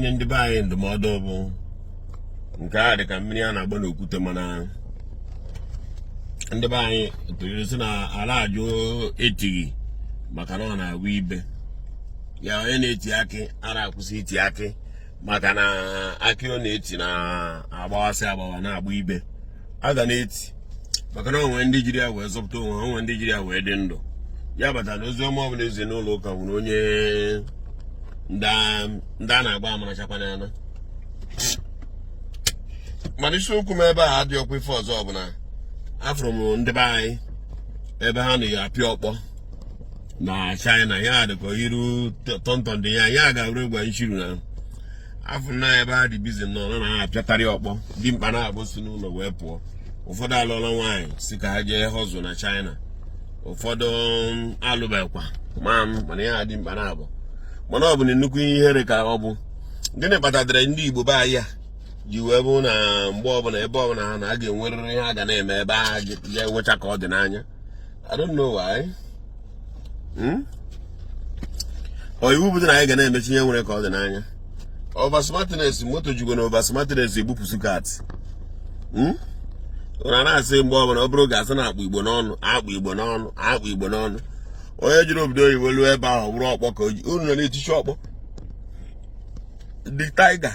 onye ndị be anyị ndụmọdụ bụ nke a dị ka mmiri a na-agba n'okwute, mana ndị be anyị tụrụ si na ala ajụ etighị maka na ọ na-agwa ibe ya. Onye na-eti akị ara akwụsị iti akị maka na akị ọ na-eti na-agbawasị agbawa na-agba ibe. A ga na-eti maka na onwe ndị jiri ya wee zọpụta onwe, onwe ndị jiri ya wee dị ndụ. Ya batara na ozi ọma ọ bụla eze n'ụlọ ụka nwere onye ndị a na-agba amarachakwa n'anya. Mana isiokwu m ebe a dị ọkwa ife ọzọ bụ na afụrụ m ndị be anyị ebe ha na-apịa ọkpọ na China. Ya dịka iru tọntọn dị ya ga-abụrụ egwu anyị chiru na afọ na ebe ha dị bizi nọ na ha apịatarị ọkpọ dị mkpa na-abụ si n'ụlọ wee pụọ. Ụfọdụ alụọla nwaanyị si ka ha jee họzụ na China, ụfọdụ alụbekwa mana ya dị mkpa na-abụ. Mana ọ bụ na nnukwu ihe ihere ka ọ bụ. Gịnị kpatadịrị ndị Igbo be anyị ji wee bụ na mgbe ọbụla ebe ọbụla ha na a ga-enwerịrị ihe a ga na-eme ebe ha ga-enwecha ka ọ dị n'anya? I don't know why. Ọ iwu bụ na anyị ga na-emechi ihe nwere ka ọ dị n'anya. Over smartness, moto jigwe na over smartness egbupụsụ kat. Ụra na-asị mgbe ọbụla ọ bụrụ ga-asị na akpụ Igbo n'ọnụ, akpụ Igbo n'ọnụ, akpụ Igbo n'ọnụ. Onye jiri obodo oyibo luo ebe ahụ bụrụ ọkpọ ka o ji. Unu nọ na-etichi ọkpọ dị taiga,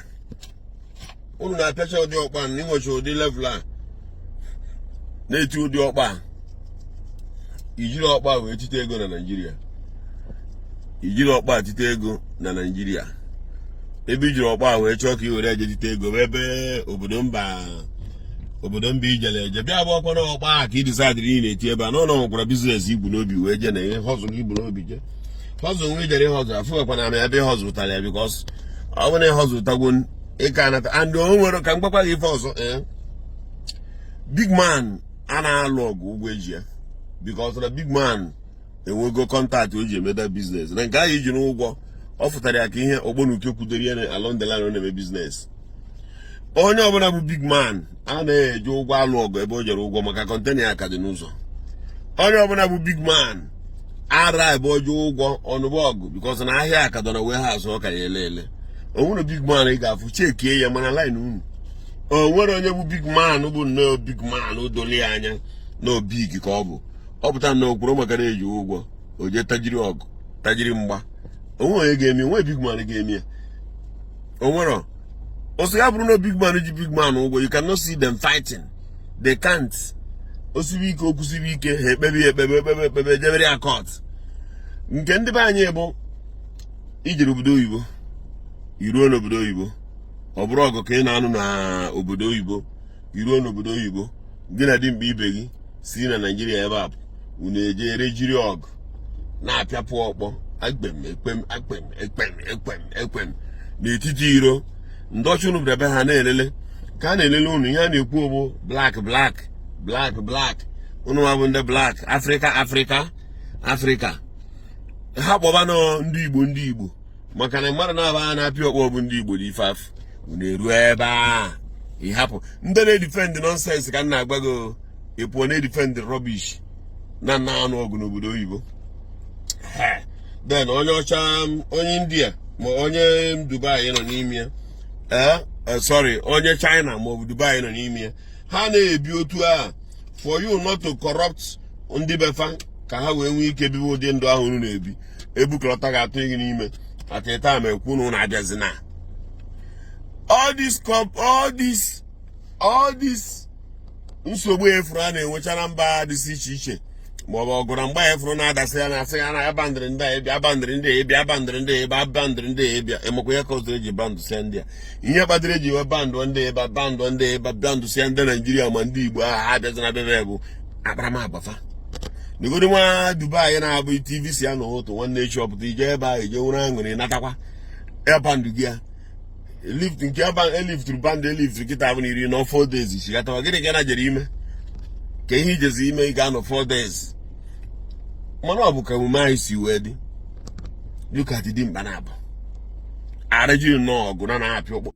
unu na-apịacha ụdị ọkpa na inwecha ụdị level a na-eti ụdị ọkpa ijiri ọkpa wee tite ego na Naịjirịa. Ijiri ọkpa tite ego na Naịjirịa ebe ijiri ọkpa wee chọọ ka i were eje tite ego ebe obodo mba ijele eje bịa bụ ọkpọ na ọkpa a ka idisadịrị ị na-eti ebe a na ụlọ nwekwara biznes igbu n'obi wee je na ihe họzụrụ igbu n'obi je họzụ nwe ijere họzụ afụwekwa na ama ebe ịhọzụrụtara ya bikọs ọ bụ na ịhọzụrụtagwo ịka anata. And o nwere ka mgbakwa gị ife ọzọ big man a na-alụ ọgụ ụgwọ eji ya bikọs na big man enwego kọntaktị o ji emeda biznes na nke ahụ iji n'ụgwọ ọ fụtara ya ka ihe ọgbọnuke kwutere ya na along the line ọ na-eme biznes. Onye ọbụla bụ big man a na-eji ụgwọ alụ ọgụ ebe o jere ụgwọ maka kọntena ya ka dị n'ụzọ. Onye ọbụla bụ big man ara ebe o ji ụgwọ ọnụbọ ọgụ bikọs na ahịa ka dọ na wee ha azụ ọ ka ya ele. O nwere big man ị ga-afụ chekie ya mana line unu. O nwere onye bụ big man bụ nnọọ big man doli ya anya na obig ka ọ bụ. Ọ pụta na okwuru maka na eji ụgwọ o jee tajiri ọgụ tajiri mgba. Onwe onye ga-eme, onwe big man ga-eme ya. O nwere osi ya bụrụ na big man ji big man ụgwọ, you cannot see them fighting. They can't. Osibi ike okwusibi ike ha ekpebe jebere ya court. Nke ndị be anyị bụ ijere obodo oyibo iruo n'obodo oyibo ọ bụrụ ọgụ ka ị na-anụ na obodo oyibo iruo n'obodo oyibo gị na dimkpa ibe gị si na Naịjirịa ebe a unu eje ere jiri ọgụ na-apịapụ ọkpọ ekpem n'etiti iro. Ndọchi unu bịara be ha na-elele ka a na-elele unu ihe a na-ekwu ogbo black unu nwa bụ ndị black Afrịka ha kpọba nọ ndị Igbo maka na mmadụ na-aba ha na-apịa ọkpọ bụ ndị Igbo dị ife afọ. Unu eruo ebe a ịhapụ ndị na-edifend nọnsens ka m na-agbago ịpụọ na-edifend rọbish na anụ ọgụ n'obodo oyibo. Then onye ọcha onye India ma onye Dubai nọ n'ime ya onye China ma ọ bụ Dubai nọ n'ime ya ha na-ebi otu a for you not to corrupt ndị befa ka ha wee nwee ike bibe ụdị ndụ ahụ unu na-ebi. Ebukọlọta ga-atụ gị n'ime aka taa ma ekwu na ụnụ abịazi na all this nsogbu efuru a na-enwecha na mba dịsị iche iche maọbụ ọgụra mgba efuru na-adasị ya na-asị ya na abandịrị ndị ebịa abandịrị ndị ebịa emekwa ya ka ọzọ eji bandụsịa ndị a. Ihe kpadịrị eji wee bandụ ndị ebe bandụsịa ndị Naịjirịa ma ndị Igbo ahụ ha abịazi na bebe bụ akparamagbafa. N'ogodo nwa Dubai na-abụ TV si ya na ụtụ nwanne echi ọpụta ije ebe ahụ ije nwere aṅụrị natakwa ebandụ gị ya lift nke elifturu bandụ elifturu kịta abụ na 10 na 4 days chigatawa. Gịnị ka na jere ime ka ihe ijezi ime ị ga-anọ 4 days mana ọ bụ ka omume anyị si wee dị dịka dị mkpa na abụ arịjiri nnọọ ọgụ na na-apịa ụkpọ